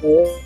Oh,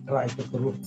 Try to prove.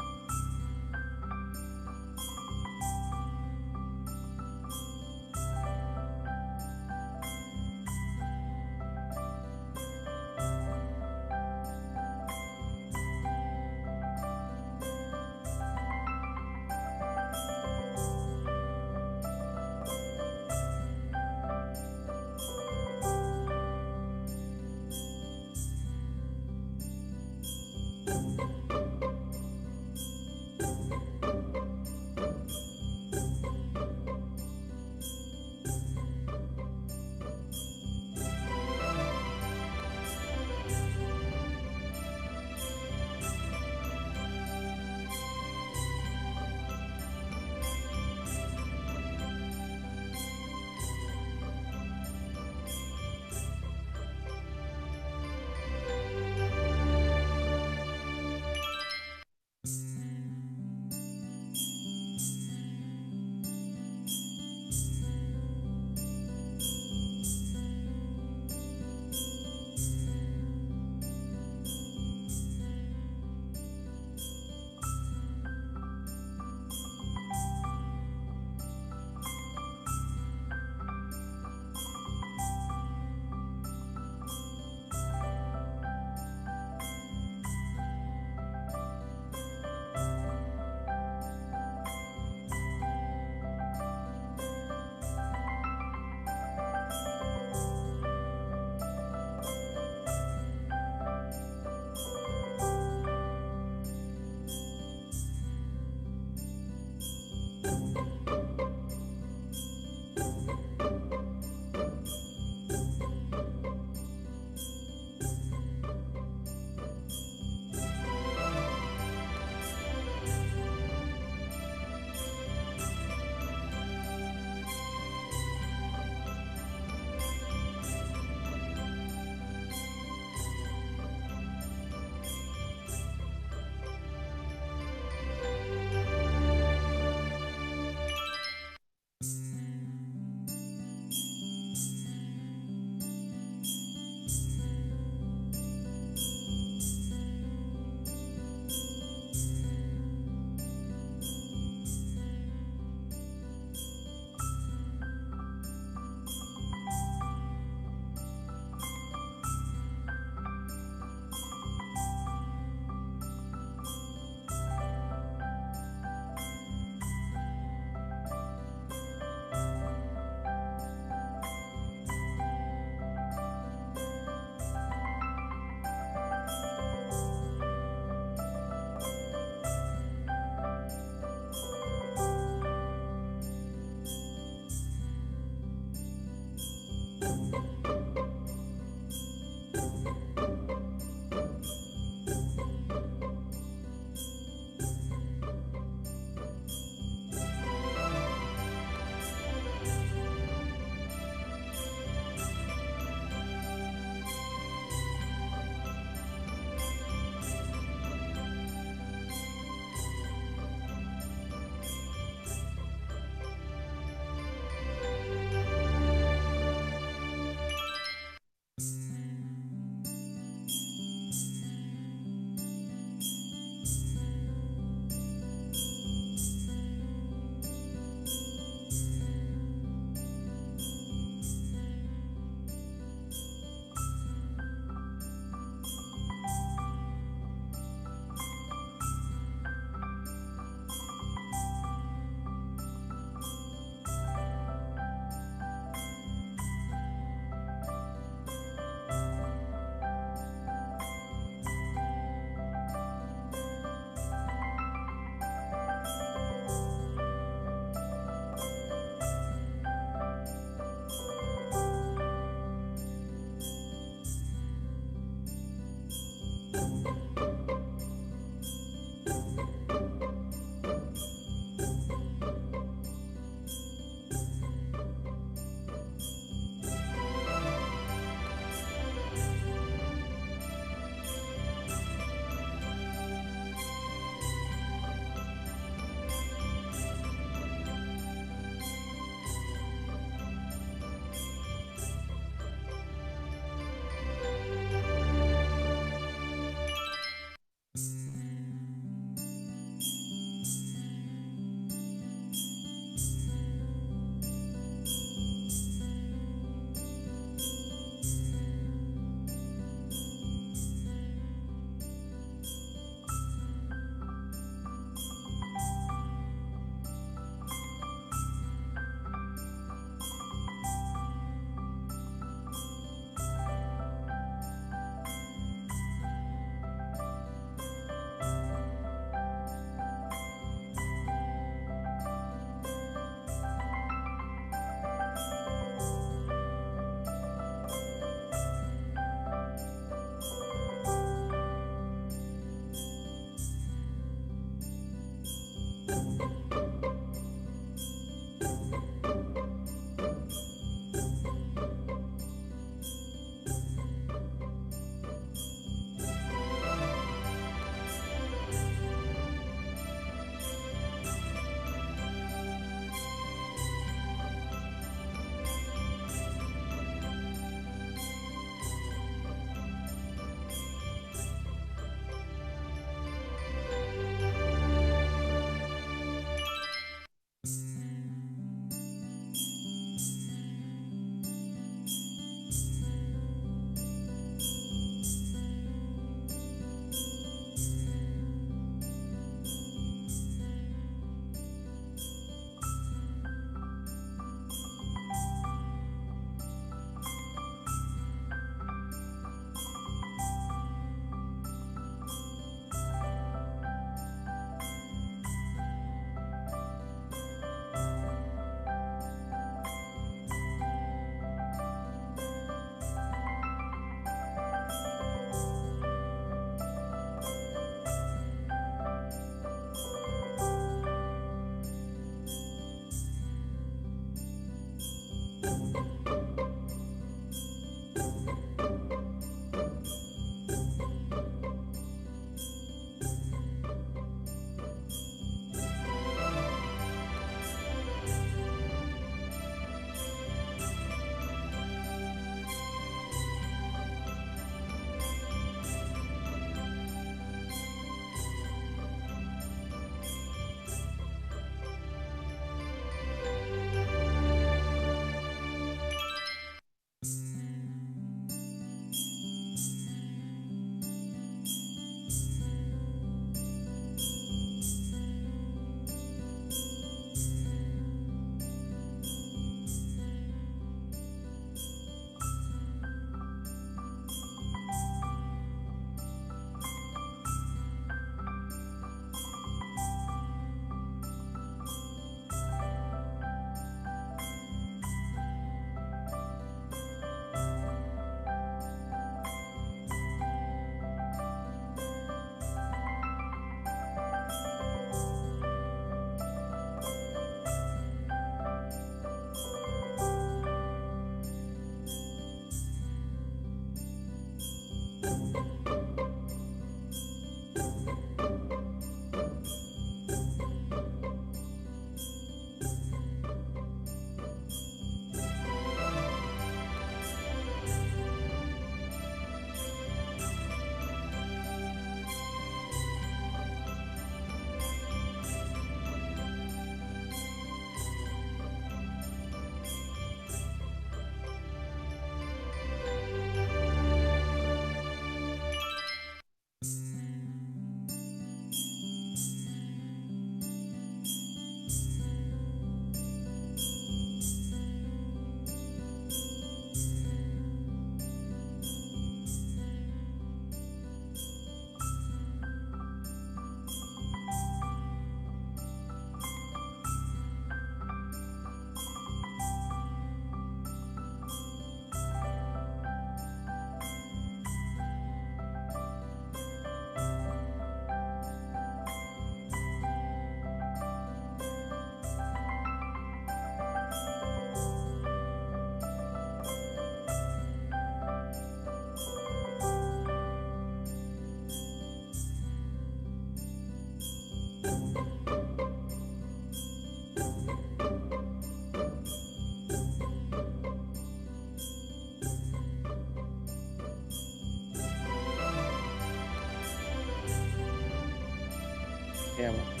Yeah, man.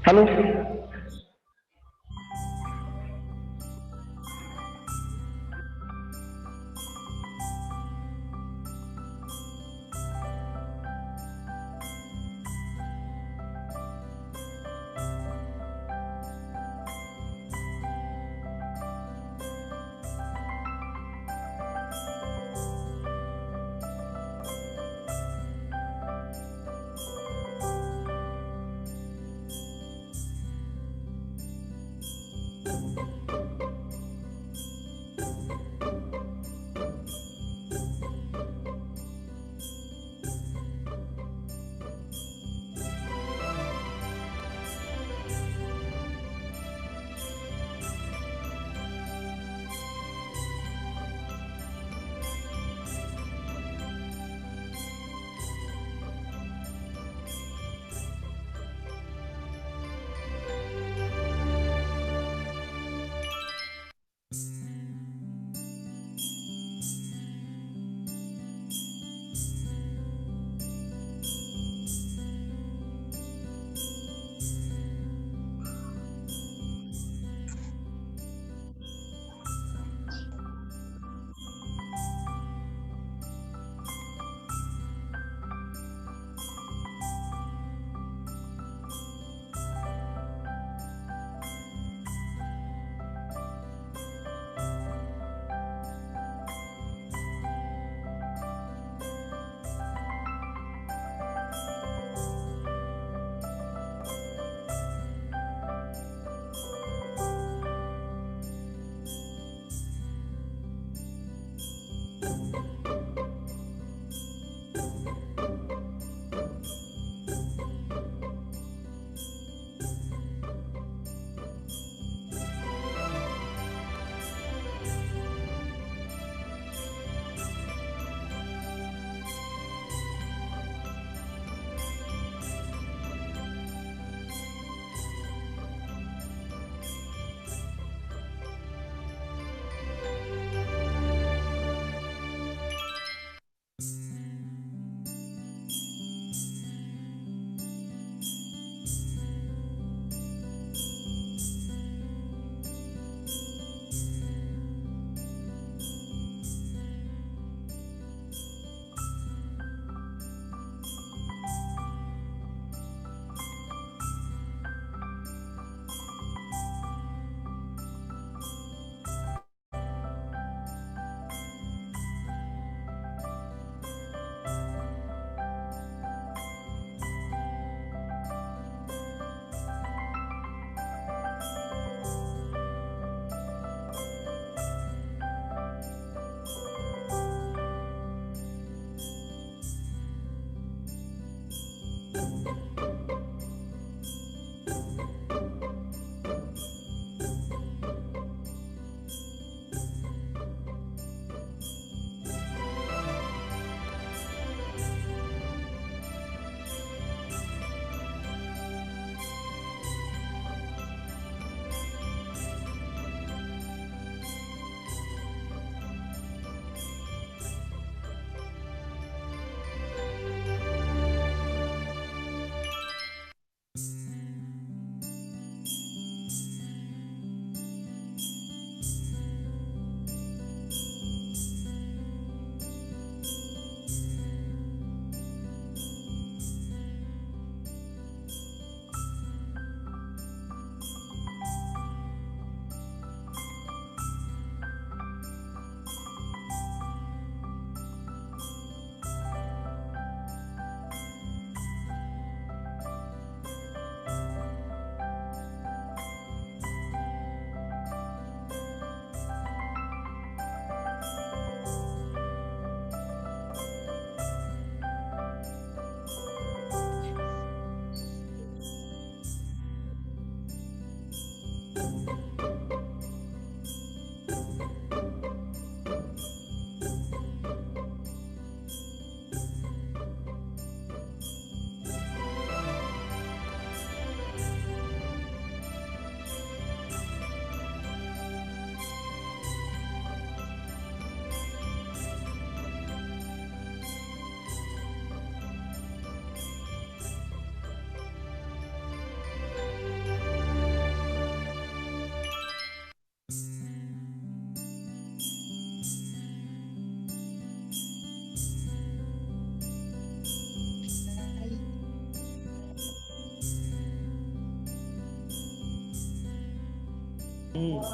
Hello.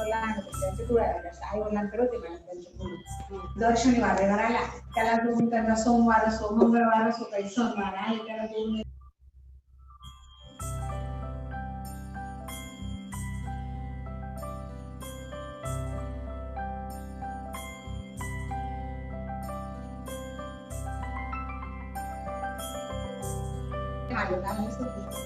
लहान होते त्यांच्या डोळ्याला आई वडिलांकडे होते मॅडम त्यांचे मुलं दर शनिवारी घराला त्याला घेऊन त्यांना सोमवार असो मंगळवार असो काही सणवार आहे त्याला घेऊन माझ्या काम असतं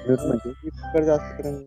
म्हणजे इतकं जास्त करून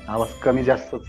आवाज कमी जास्तच.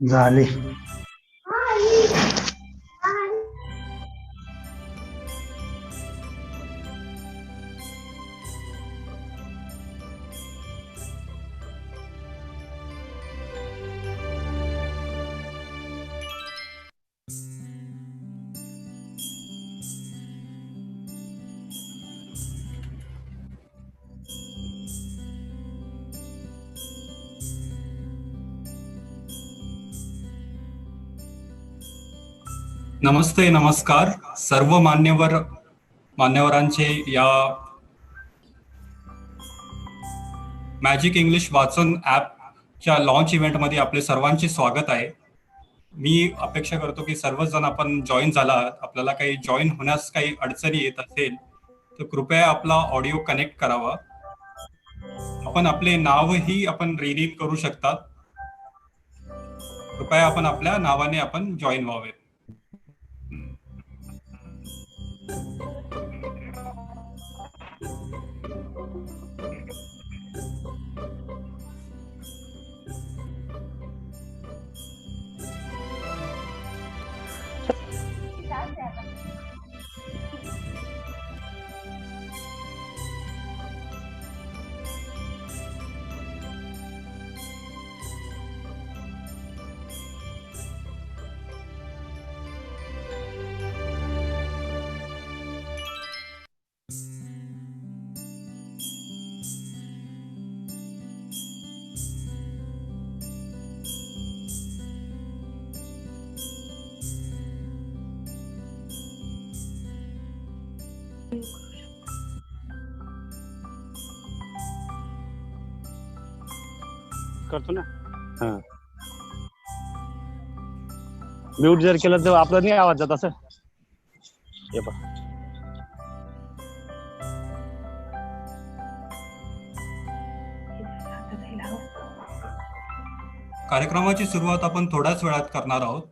झाले. नमस्ते, नमस्कार सर्व मान्यवरांचे या मॅजिक इंग्लिश वाचन ॲपच्या लॉन्च इव्हेंटमध्ये आपले सर्वांचे स्वागत आहे. मी अपेक्षा करतो की सर्वच जण आपण जॉईन झाला. आपल्याला काही जॉईन होण्यास काही अडचणी येत असेल तर कृपया आपला ऑडिओ कनेक्ट करावा. आपण आपले नावही आपण रिनेम करू शकतात. कृपया आपण आपल्या नावाने आपण जॉईन व्हावे. करतो ना. म्यूट जर केलं तर आपला नाही आवाज जात असं. हे पहा. कार्यक्रमाची सुरुवात आपण थोड्याच वेळात करणार आहोत.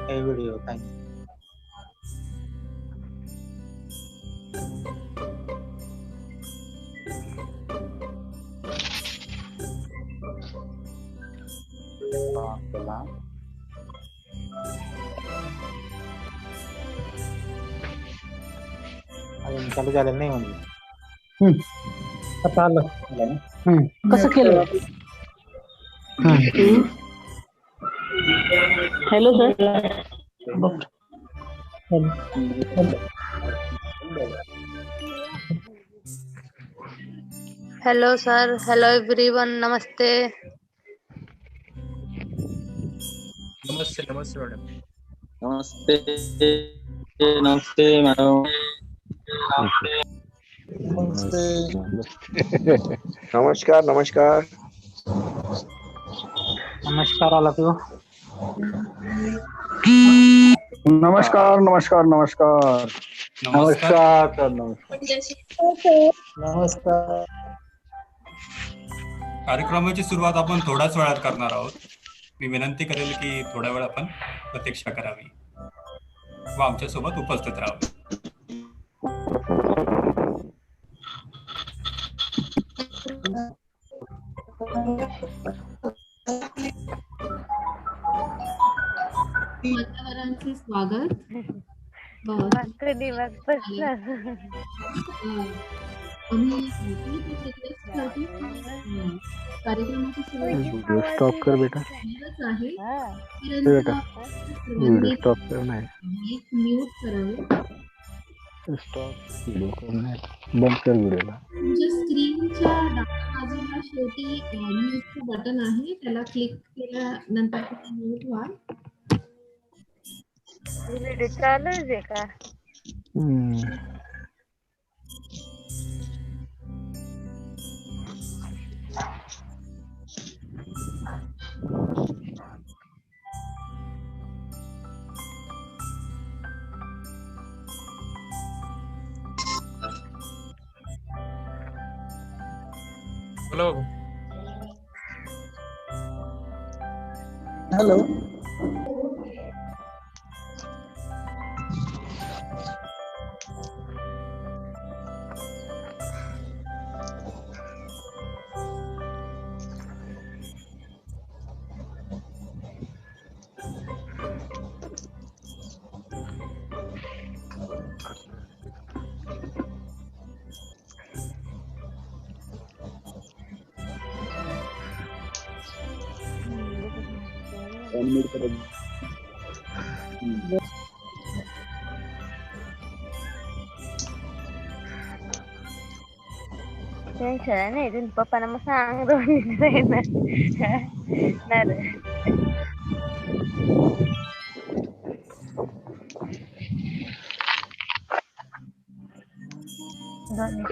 काही व्हिडिओ काही चला अजून चालू झालेलं नाही म्हणजे आता आलं. कसं केलं? Hello sir. Hello sir, hello everyone, नमस्ते। नमस्ते नमस्ते मॅडम. नमस्ते नमस्ते मॅडम. नमस्कार नमस्कार नमस्कार आला तू. नमस्कार नमस्कार नमस्कार नमस्कार. सर नमस्कार. कार्यक्रमाची सुरुवात आपण थोड्याच वेळात करणार आहोत. मी विनंती करेल की थोड्या वेळ आपण प्रतीक्षा करावी व आमच्यासोबत उपस्थित राहावे. मतदारांचे स्वागत. कार्यक्रमाची व्हिडिओ स्टॉप कर बेटा. आहे. बेटा व्हिडिओ स्टॉप कर. नाही म्यूट करावे. स्टॉप व्हिडिओ कर. नाही बंद कर व्हिडिओला. तुमच्या स्क्रीनच्या डाव्या बाजूला शेवटी म्यूटचं बटन आहे, त्याला क्लिक केल्यानंतर तुम्ही म्यूट व्हाल. चालू आहे का? हॅलो. हॅलो. टेन्शन नाही, तुम्ही पप्पांना मग सांग दोन्ही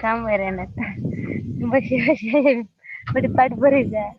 कामवर येणार. बशी बशी बरी पाठ बरी जा.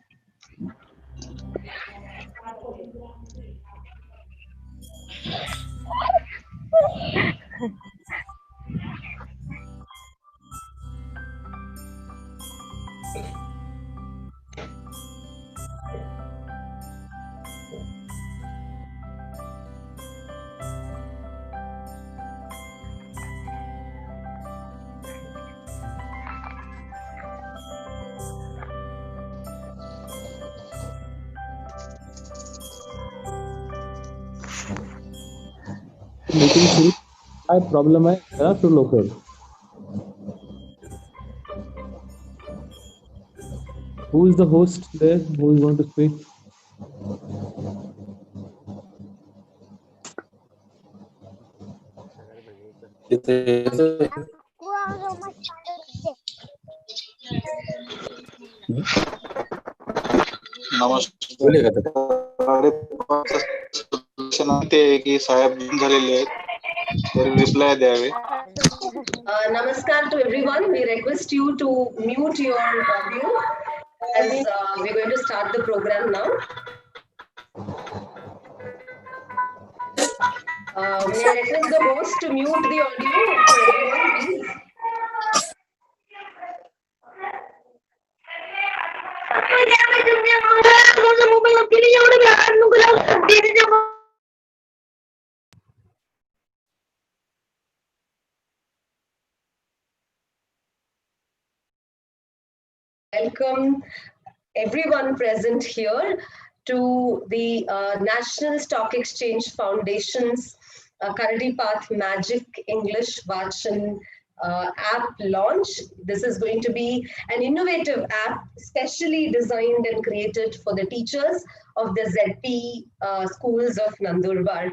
मीटिंग सुरू काय प्रॉब्लेम आहे करा सुरू लवकर. Who is the host there? Who is going to speak? ते की साहेब झालेले आहेत तर रिप्लाय द्यावे. Namaskar to everyone. We request you to mute your audio as we're going to start the program now. May I request the host to mute the audio for everyone, please? Welcome everyone present here to the National Stock Exchange Foundation's Karadipath Magic English Vaachan app launch. This is going to be an innovative app specially designed and created for the teachers of the ZP schools of Nandurbar.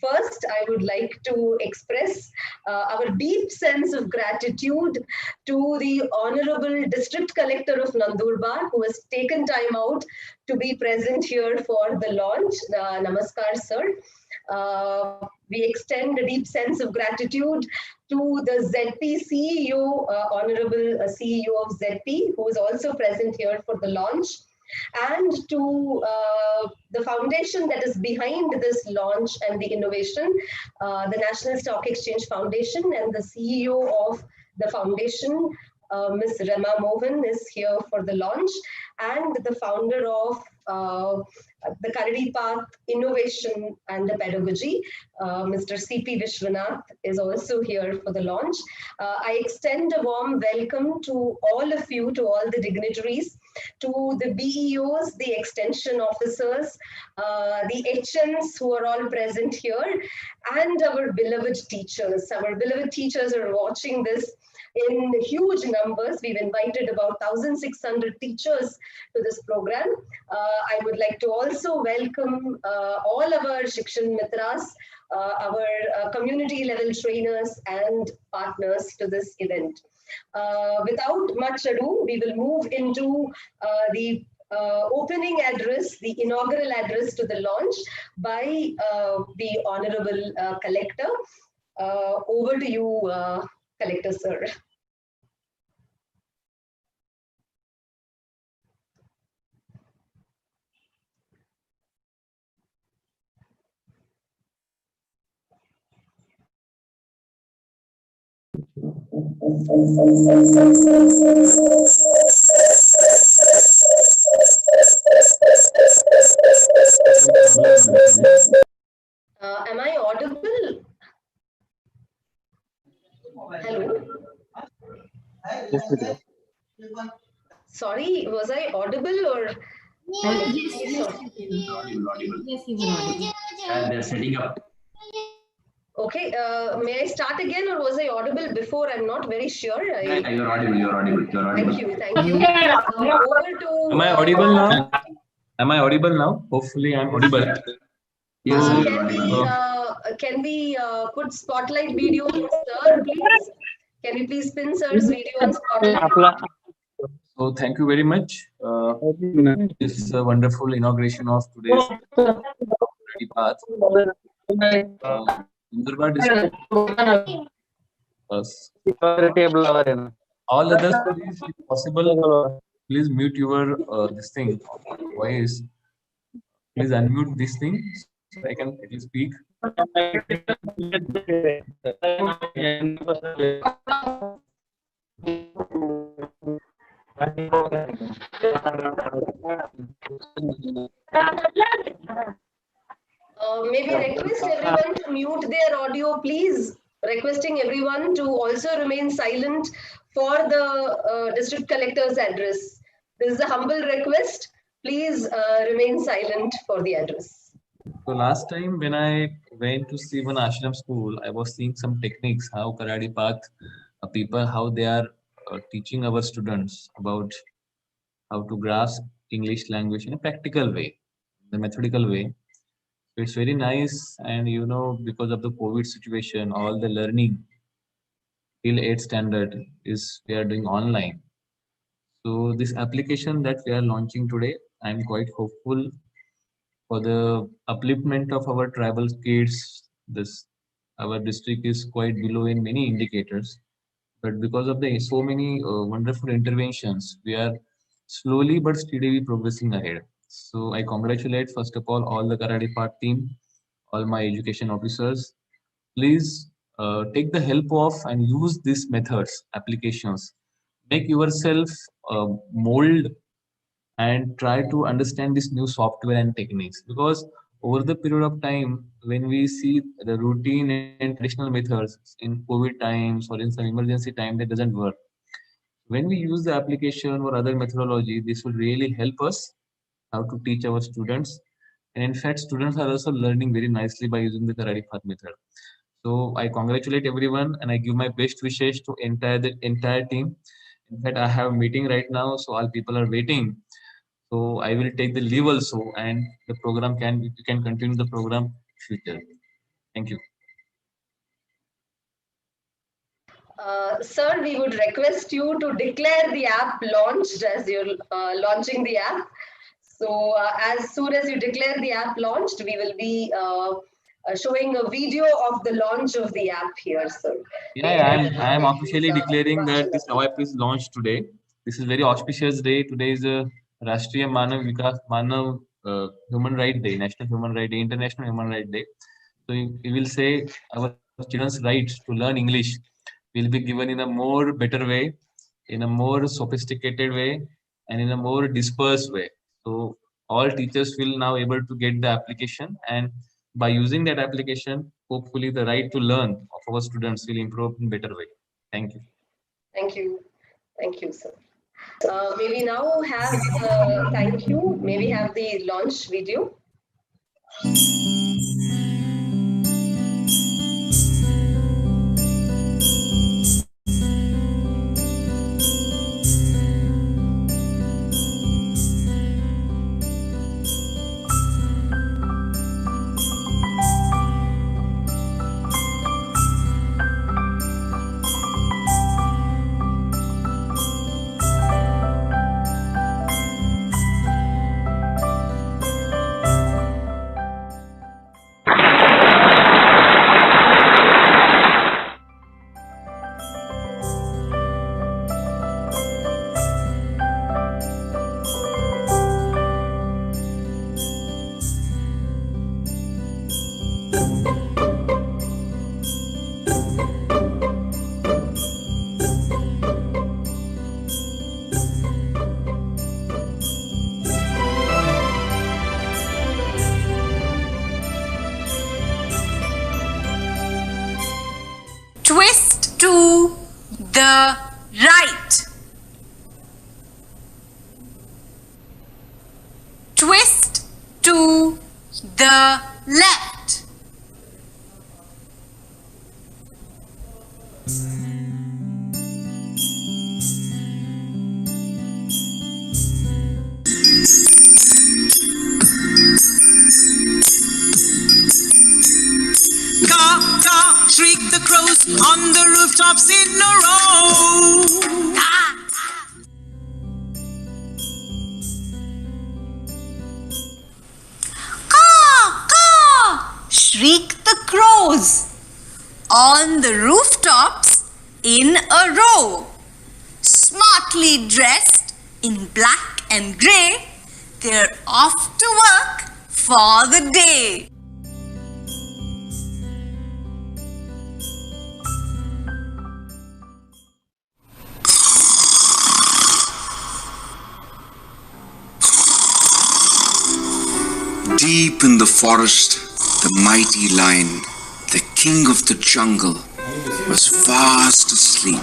First, I would like to express our deep sense of gratitude to the Honorable District Collector of Nandurbar, who has taken time out to be present here for the launch. Namaskar, sir. We extend a deep sense of gratitude to the ZP CEO, Honorable CEO of ZP, who is also present here for the launch, and to the foundation that is behind this launch and the innovation, the National Stock Exchange Foundation, and the CEO of the foundation, Ms. Rema Mohan, is here for the launch, and the founder of the Karadipath Innovation and the Pedagogy, Mr. CP Vishwanath, is also here for the launch. I extend a warm welcome to all of you, to all the dignitaries, to the BEOs, the extension officers, the HMs who are all present here, and our beloved teachers. Our beloved teachers are watching this in huge numbers. We've invited about 1,600 teachers to this program. I would like to also welcome all of our Shikshan Mitras, our community level trainers and partners to this event. Without much ado, we will move into the opening address, the inaugural address to the launch by the Honorable Collector. Over to you, Collector, sir. Am I audible? Hello? Sorry, was I audible or? Yes, you were audible. And they're setting up. Okay, may I start again, or was I audible before? I'm not very sure. Yeah, you're audible, you're audible, you're audible. Thank you, thank you. Over to... Am I audible now? Am I audible now? Hopefully I'm audible. Yes, can we put spotlight video on sir, please? Can you please pin sir's video on spotlight? So thank you very much. This is a wonderful inauguration of today's Karadipath. Nandurbar district. All others, please, if possible, please mute your this thing, voice. Please unmute this thing so I can at least speak. Maybe request everyone to mute their audio, please. Requesting everyone to also remain silent for the district collector's address. This is a humble request. Please remain silent for the address. So last time when I went to see one ashram school, I was seeing some techniques, how Karadipath people, how they are teaching our students about how to grasp English language in a practical way, the methodical way. So it's very nice. And because of the COVID situation, all the learning till 8th standard is we are doing online. So this application that we are launching today, I'm quite hopeful for the upliftment of our tribal kids. This our district is quite below in many indicators, but because of the so many wonderful interventions, we are slowly but steadily progressing ahead. So I congratulate first of all the Karadipath team, all my education officers. Please take the help of and use these methods, applications. Make yourself mold and try to understand this new software and techniques, because over the period of time when we see the routine and traditional methods in COVID times or in some emergency time, that doesn't work. When we use the application or other methodology, this will really help us how to teach our students. And in fact, students are also learning very nicely by using the Karadipath method. So I congratulate everyone and I give my best wishes to the entire team. In fact, I have a meeting right now, so all people are waiting. So I will take the leave also, and the program you can continue the program future. Thank you. Sir, we would request you to declare the app launched as you're launching the app. So as soon as you declare the app launched, we will be showing a video of the launch of the app here, sir. Yeah, I am officially declaring that this app is launched today. This is very auspicious day. Today is a Rashtriya Manav Human Right Day, National Human Right Day, International Human Right Day. So we will say our children's rights to learn English will be given in a more better way, in a more sophisticated way, and in a more dispersed way. So all teachers will now able to get the application, and by using that application, hopefully the right to learn of our students will improve in better way. Thank you. Thank you. Thank you, sir. May we now have, thank you. May we have the launch video? Twist to the right. Twist to the left. Caw, caw, shriek the crows on the rooftops in a row. Caw, caw, shriek the crows on the rooftops in a row. Smartly dressed in black and grey, they're off to work for the day. Deep in the forest, the mighty lion, the king of the jungle, was fast asleep.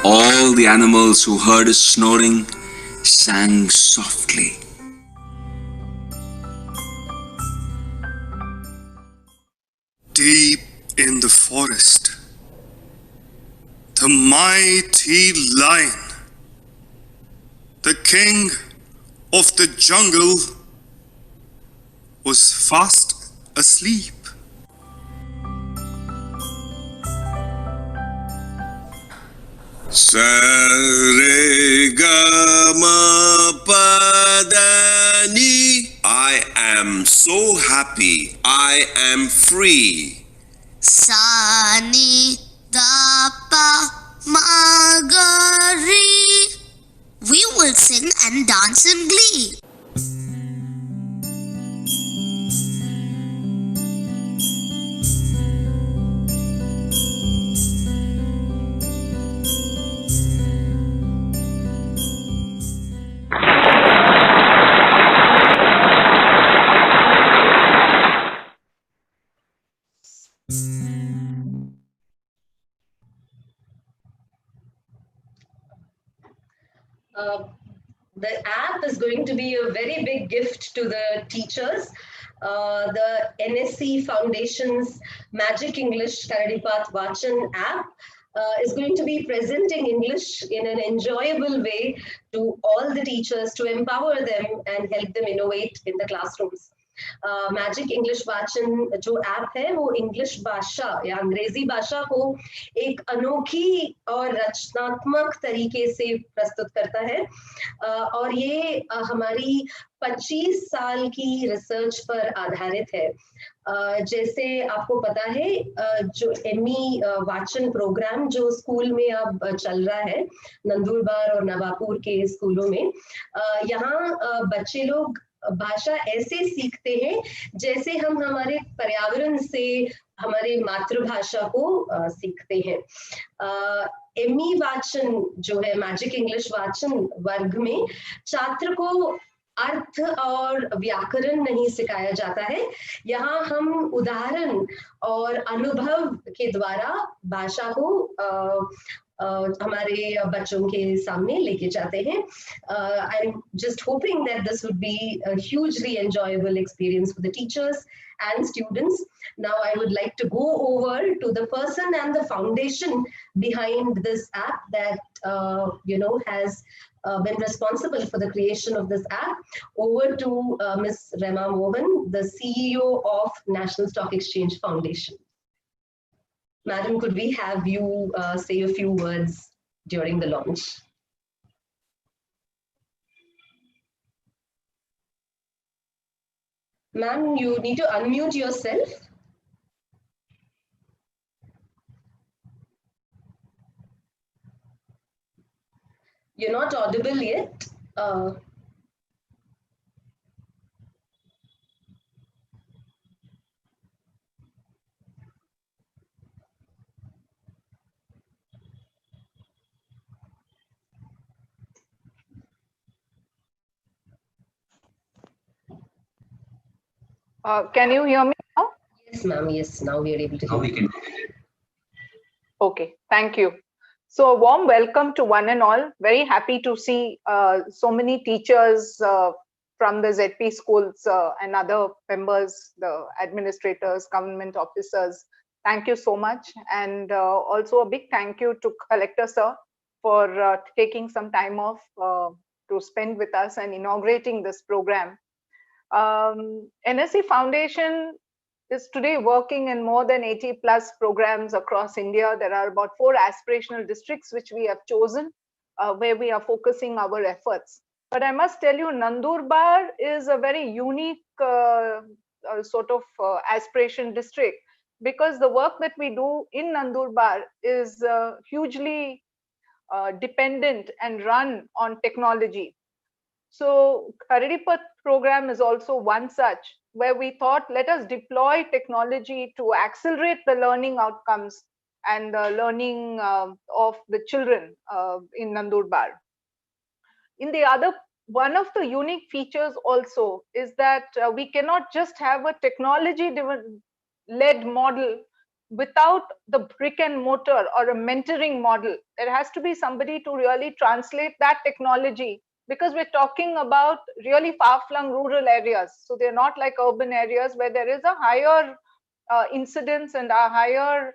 All the animals who heard his snoring sang softly. Deep in the forest, the mighty lion, the king of the jungle, was fast asleep. Saregamapadani. I am so happy. I am free. Sani Dapa Magari. We will sing and dance in glee. The app is going to be a very big gift to the teachers. The NSE Foundation's Magic English Karadipath Vaachan app is going to be presenting English in an enjoyable way to all the teachers to empower them and help them innovate in the classrooms. Magic English वाचन जो app है वो English भाषा या अंग्रेजी भाषा को एक अनोखी और रचनात्मक तरीके से प्रस्तुत करता है और ये हमारी 25 साल की रिसर्च पर आधारित है। जैसे आपको पता है जो एमई वाचन प्रोग्राम जो स्कूल में अब चल रहा है नंदुरबार और नवापुर के स्कूलों में, यहाँ बच्चे लोग भाषा ऐसे सीखते हैं जैसे हम हमारे पर्यावरण से हमारे मातृभाषा को सीखते हैं। एमई वाचन जो है मैजिक इंग्लिश वाचन वर्ग में छात्र को अर्थ और व्याकरण नहीं सिखाया जाता है, यहाँ हम उदाहरण और अनुभव के द्वारा भाषा को हमारे बच्चों के सामने लेके जाते हैं। I'm just hoping that this would be a hugely enjoyable experience for the teachers and students. Now I would like to go over to the person and the foundation behind this app that has been responsible for the creation of this app. Over to Ms. Rema Mohan, the CEO of National Stock Exchange Foundation. Madam, could we have you say a few words during the launch? Ma'am, you need to unmute yourself. You're not audible yet. Can you hear me now? Yes, ma'am. Yes, now we are able to hear you. Okay, thank you. So a warm welcome to one and all. Very happy to see so many teachers from the ZP schools and other members, the administrators, government officers. Thank you so much. And also a big thank you to Collector Sir for taking some time off to spend with us and inaugurating this program. NSE Foundation is today working in more than 80 plus programs across India. There are about 4 aspirational districts which we have chosen where we are focusing our efforts. But I must tell you, Nandurbar is a very unique sort of aspiration district, because the work that we do in Nandurbar is hugely dependent and run on technology. So Karadipath program is also one such, where we thought, let us deploy technology to accelerate the learning outcomes and the learning of the children in Nandurbar. One of the unique features also is that we cannot just have a technology-led model without the brick and mortar or a mentoring model. There has to be somebody to really translate that technology, because we're talking about really far-flung rural areas. So they're not like urban areas where there is a higher incidence and a higher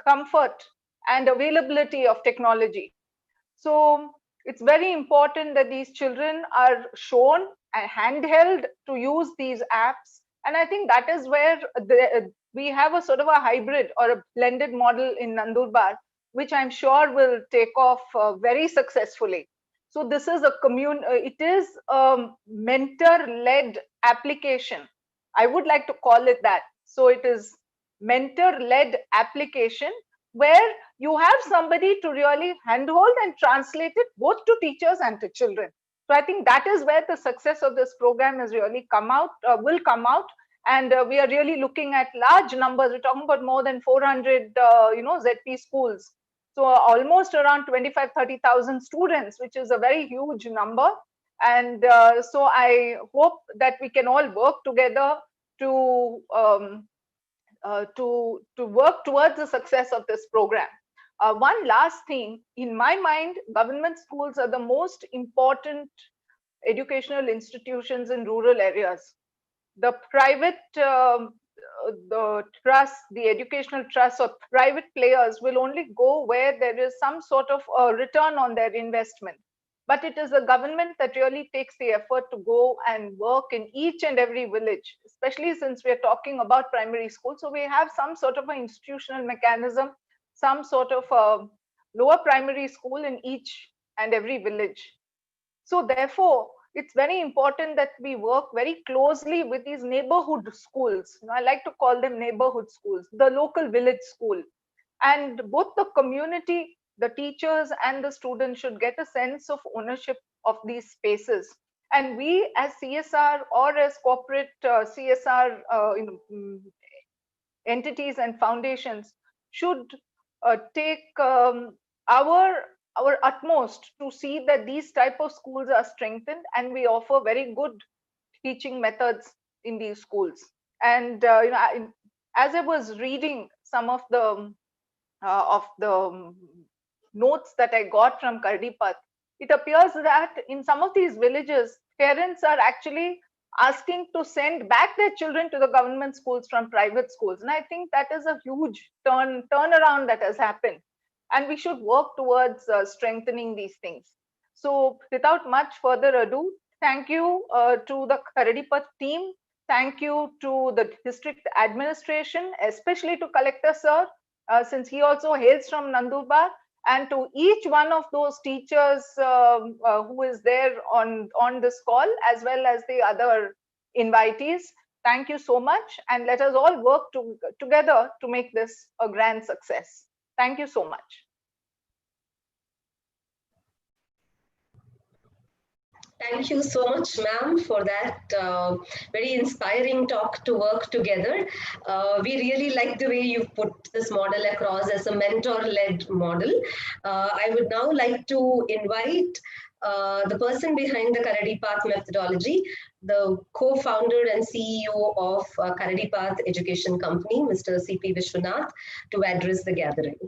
comfort and availability of technology. So it's very important that these children are shown and handheld to use these apps. And I think that is where we have a sort of a hybrid or a blended model in Nandurbar, which I'm sure will take off very successfully. So this is a it is a mentor-led application. I would like to call it that. So it is mentor-led application where you have somebody to really handhold and translate it both to teachers and to children. So I think that is where the success of this program has really will come out. And we are really looking at large numbers. We're talking about more than 400, ZP schools. So almost around 25-30,000 students, which is a very huge number. And so I hope that we can all work together to work towards the success of this program. One last thing, in my mind, government schools are the most important educational institutions in rural areas. The private, the educational trust or private players will only go where there is some sort of a return on their investment. But it is the government that really takes the effort to go and work in each and every village, especially since we are talking about primary school. So we have some sort of an institutional mechanism, some sort of a lower primary school in each and every village. So therefore, it's very important that we work very closely with these neighborhood schools. I like to call them neighborhood schools, the local village school. And both the community, the teachers and the students should get a sense of ownership of these spaces. And we as CSR or as corporate CSR entities and foundations should take our utmost to see that these type of schools are strengthened and we offer very good teaching methods in these schools. And as I was reading some of the notes that I got from Karadipath, it appears that in some of these villages, parents are actually asking to send back their children to the government schools from private schools. And I think that is a huge turnaround that has happened. And we should work towards strengthening these things. So without much further ado, thank you to the Karadipath team. Thank you to the district administration, especially to Collector Sir, since he also hails from Nandurbar, and to each one of those teachers who is there on this call, as well as the other invitees. Thank you so much, and let us all work together to make this a grand success. Thank you so much. Thank you so much, ma'am, for that very inspiring talk to work together. We really like the way you've put this model across as a mentor-led model. I would now like to invite the person behind the Karadipath methodology, the co-founder and CEO of Karadipath Education Company, Mr. C.P. Vishwanath, to address the gathering.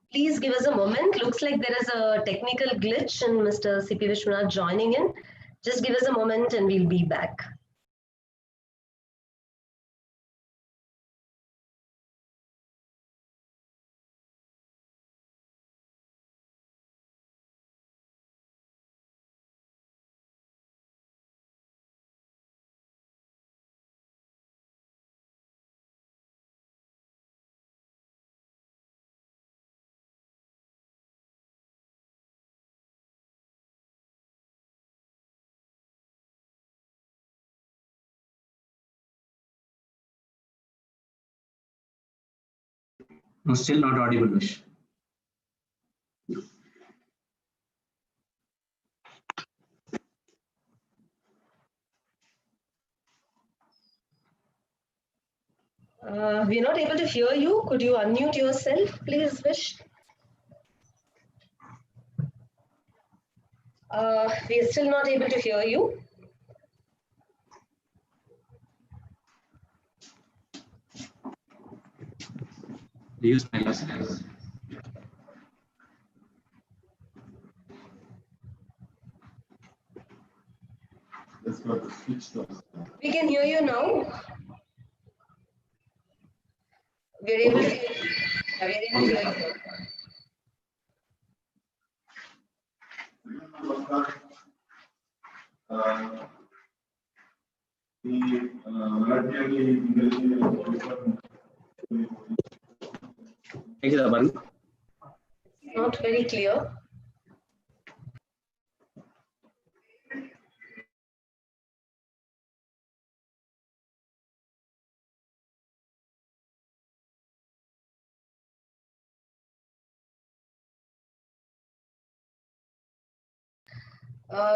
Please give us a moment. Looks like there is a technical glitch in Mr. C.P. Vishwanath joining in. Just give us a moment and we'll be back. No, still not audible, Vish. We're not able to hear you. Could you unmute yourself, please, Vish? We are still not able to hear you. Use my lessons. We can hear you now. We're able to hear you. We're able to hear you. Not very clear.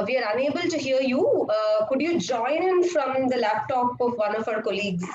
We are unable to hear you. Could you join in from the laptop of one of our colleagues?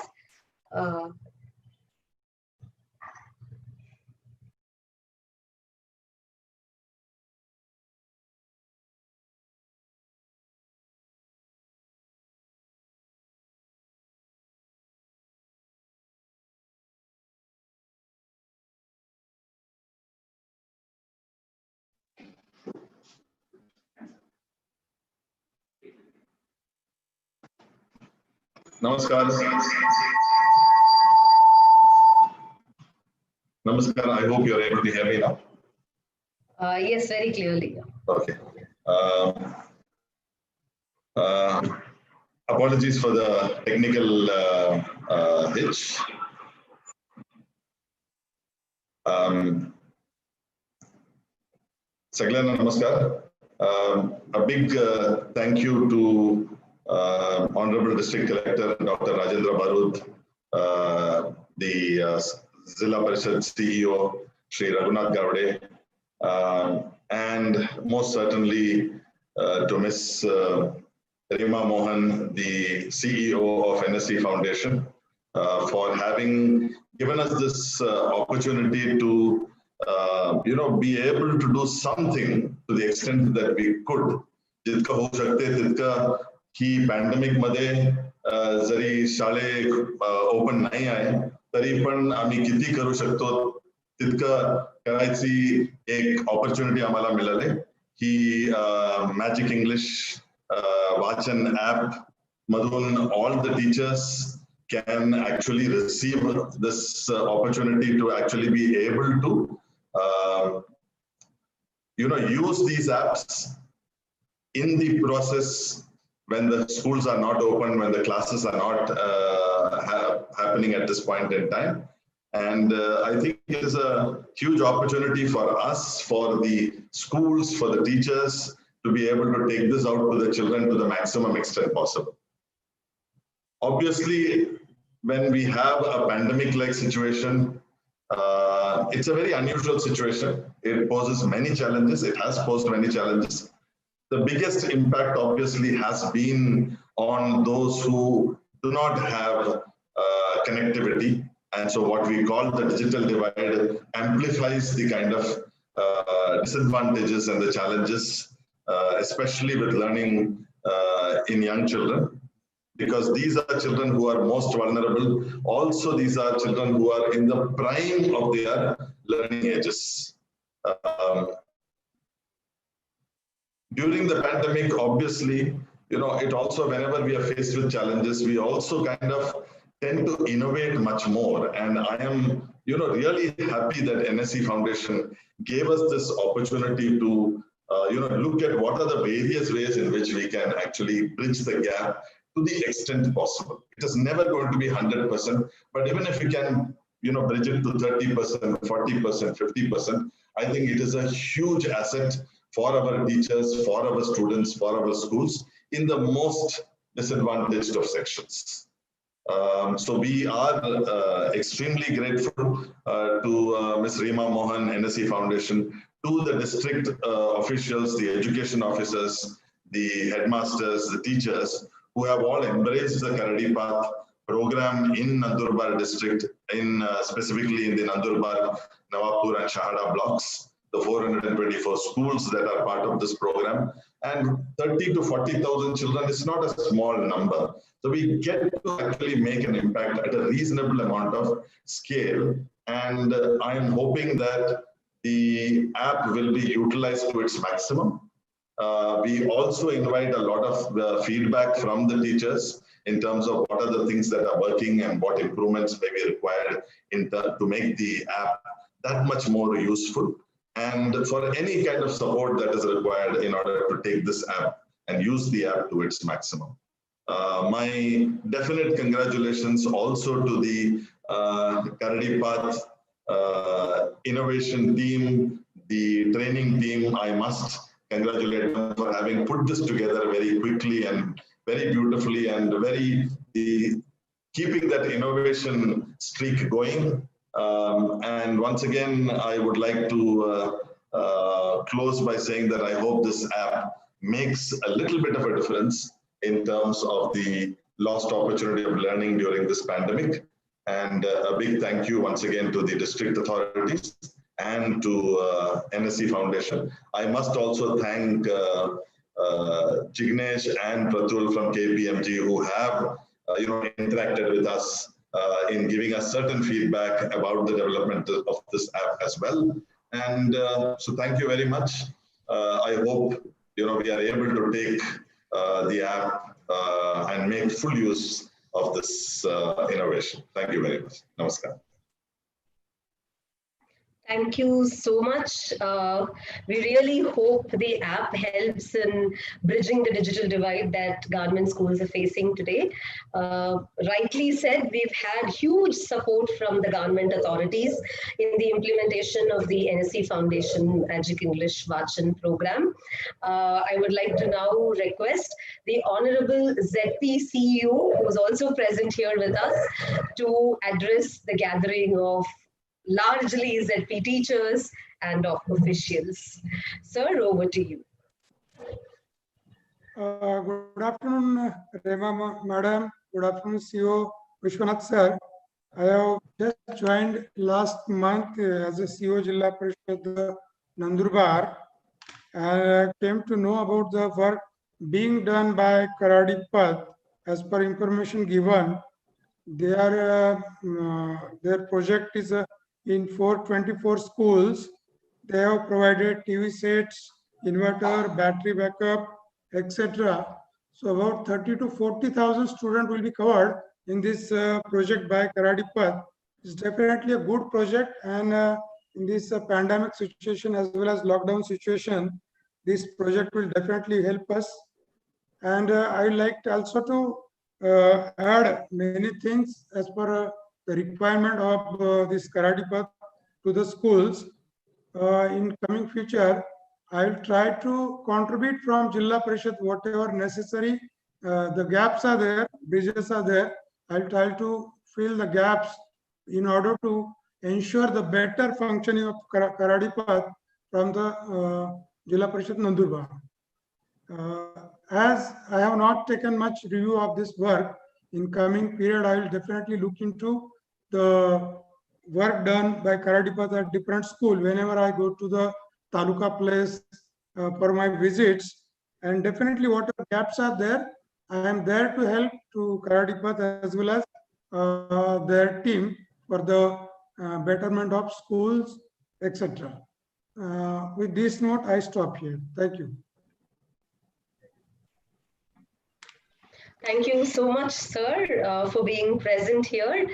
Namaskar. Namaskar. I hope you're able to hear me now. Yes, very clearly. Okay. Apologies for the technical hitch. Saglana Namaskar. A big thank you to Honorable District Collector Dr. Rajendra Barud, the Zilla Parishad CEO Shri Raghunath Gavde, and most certainly to Ms. Rima Mohan, the CEO of NSE Foundation, for having given us this opportunity to be able to do something to the extent that we could. जितका होऊ शकते तितका ही pandemic मध्ये जरी शाळे open नाही आहे तरी पण आम्ही किती करू शकतो तितकं करायची एक ऑपॉर्च्युनिटी आम्हाला मिळाली ही मॅजिक इंग्लिश वाचन ऍप मधून all the teachers can actually receive this opportunity to actually be able to use these apps in the process when the schools are not open, when the classes are not happening at this point in time. And I think it is a huge opportunity for us, for the schools, for the teachers to be able to take this out to the children to the maximum extent possible. Obviously, when we have a pandemic-like situation, it's a very unusual situation. It poses many challenges. It has posed many challenges. The biggest impact obviously has been on those who do not have connectivity. And so what we call the digital divide amplifies the kind of disadvantages and the challenges, especially with learning in young children, because these are children who are most vulnerable. Also, these are children who are in the prime of their learning ages. During the pandemic, obviously, it also, whenever we are faced with challenges, we also kind of tend to innovate much more. And I am, really happy that NSE Foundation gave us this opportunity to, look at what are the various ways in which we can actually bridge the gap to the extent possible. It is never going to be 100%, but even if we can, bridge it to 30%, 40%, 50%, I think it is a huge asset for our teachers, for our students, for our schools in the most disadvantaged of sections. So we are extremely grateful to Ms. Reema Mohan, NSE Foundation, to the district officials, the education officers, the headmasters, the teachers, who have all embraced the Karadipath program in Nandurbar district, specifically in the Nandurbar, Nawapur and Shahada blocks, the 424 schools that are part of this program. And 30 to 40,000 children is not a small number. So we get to actually make an impact at a reasonable amount of scale. And I am hoping that the app will be utilized to its maximum. We also invite a lot of feedback from the teachers in terms of what are the things that are working and what improvements may be required to make the app that much more useful, and for any kind of support that is required in order to take this app and use the app to its maximum. My definite congratulations also to the Karadipath innovation team, the training team. I must congratulate them for having put this together very quickly and very beautifully, and keeping that innovation streak going. And once again, I would like to close by saying that I hope this app makes a little bit of a difference in terms of the lost opportunity of learning during this pandemic. And a big thank you once again to the district authorities and to NSE Foundation. I must also thank Jignesh and Pratul from KPMG, who have interacted with us in giving us certain feedback about the development of this app as well. And so thank you very much. I hope we are able to take the app and make full use of this innovation. Thank you very much. Namaskar. Thank you so much. We really hope the app helps in bridging the digital divide that government schools are facing today. Rightly said, we've had huge support from the government authorities in the implementation of the NSE Foundation Magic English Vaachan program. I would like to now request the Honorable ZP CEO, who is also present here with us, to address the gathering of largely ZP teachers and of officials. Sir, over to you. Good afternoon, Rema Madam. Good afternoon, CEO Vishwanath Sir. I have just joined last month as a CEO Jilla Parishad Nandurbar, and I came to know about the work being done by Karadipath. As per information given, their project is in 424 schools. They have provided TV sets, inverter, battery backup, etc. So about 30 to 40,000 students will be covered in this project by Karadipath. It's definitely a good project, and in this pandemic situation as well as lockdown situation, this project will definitely help us. And I would like to also to add many things as per the requirement of this Karadipath to the schools. In coming future, I will try to contribute from Jilla Parishad whatever necessary. The gaps are there, bridges are there. I will try to fill the gaps in order to ensure the better functioning of Karadipath from the Jilla Parishad Nandurbar. As I have not taken much review of this work, in coming period I will definitely look into the work done by Karadipath at different school whenever I go to the Taluka place for my visits, and definitely whatever gaps are there, I am there to help to Karadipath as well as their team for the betterment of schools, etc. With this note, I stop here. Thank you. Thank you so much, sir, for being present here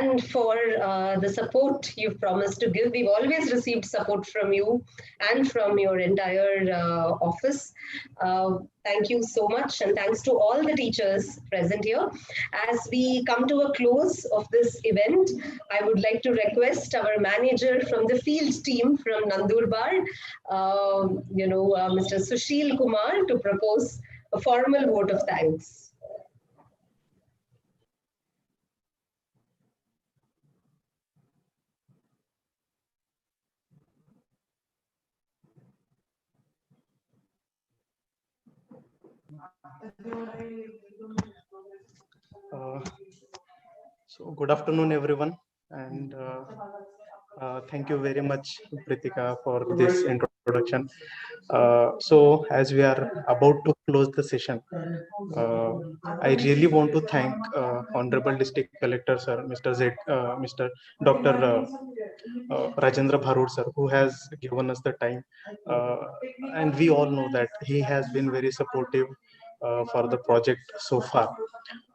and for the support you've promised to give. We've always received support from you and from your entire office. Thank you so much, and thanks to all the teachers present here. As we come to a close of this event, I would like to request our manager from the field team from Nandurbar, Mr. Sushil Kumar, to propose a formal vote of thanks. So good afternoon, everyone, and thank you very much, Pritika, for this introduction. So as we are about to close the session, I really want to thank Honorable District Collector, Sir, Mr. Dr. Rajendra Bharod, sir, who has given us the time, and we all know that he has been very supportive for the project so far.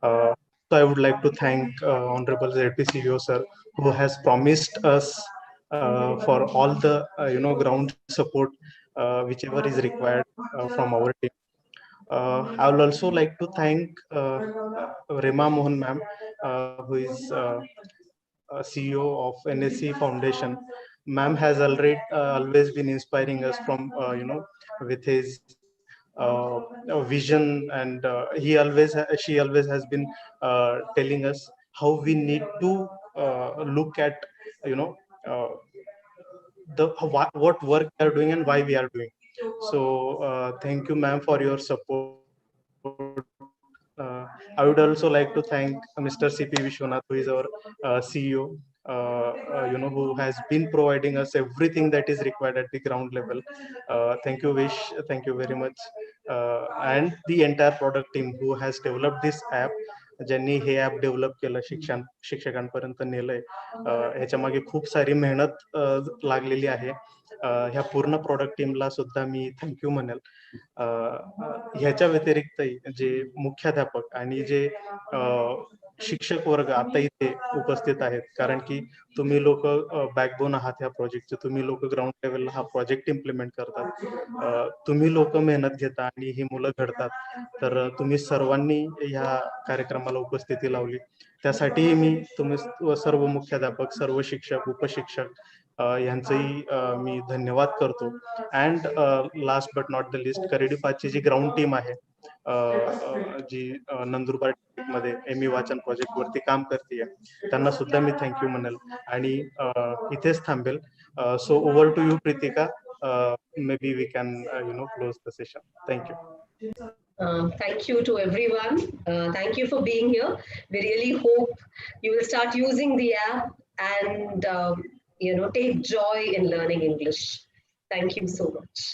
So I would like to thank Honorable ZPCEO sir, who has promised us for all the ground support whichever is required from our team. I would also like to thank Rema Mohan ma'am, who is CEO of NSE Foundation. Ma'am has already always been inspiring us from with his vision, and she always has been telling us how we need to look at you know uh, what work we are doing and why we are doing. So thank you, ma'am, for your support. I would also like to thank Mr. CP Vishwanath, who is our CEO, who has been providing us everything that is required at the ground level. Thank you, Vish. Thank you very much. And the entire product team who has developed this app. ज्यांनी हे app develop केलं, शिक्षकांपर्यंत नेलंय, ह्याच्या मागे खूप सारी मेहनत लागलेली आहे. ह्या पूर्ण प्रोडक्ट टीमला सुद्धा मी थँक्यू म्हणेल. ह्याच्या व्यतिरिक्तही जे मुख्याध्यापक आणि जे शिक्षक वर्ग आता इथे उपस्थित आहेत, कारण की तुम्ही लोक बॅकबोन आहात ह्या प्रोजेक्टचे, तुम्ही लोक ग्राउंड लेवलला हा प्रोजेक्ट इम्प्लिमेंट करतात, तुम्ही लोक मेहनत घेता आणि ही मुलं घडतात, तर तुम्ही सर्वांनी ह्या कार्यक्रमाला उपस्थिती लावली, त्यासाठी मी तुम्ही सर्व मुख्याध्यापक, सर्व शिक्षक, उपशिक्षक यांचंही मी धन्यवाद करतो. And last but not the least, करडीपाथची जी ग्राउंड टीम आहे, जी नंदुरबार मध्ये एमी वाचन प्रोजेक्ट वरती काम करते, त्यांना सुद्धा मी थँक्यू म्हणेल आणि इथेच थांबेल. So over to you, Pritika. Maybe we can close the session. Thank you. Thank you to everyone. Thank you for being here. We really hope you will start using the app and take joy in learning English. Thank you so much.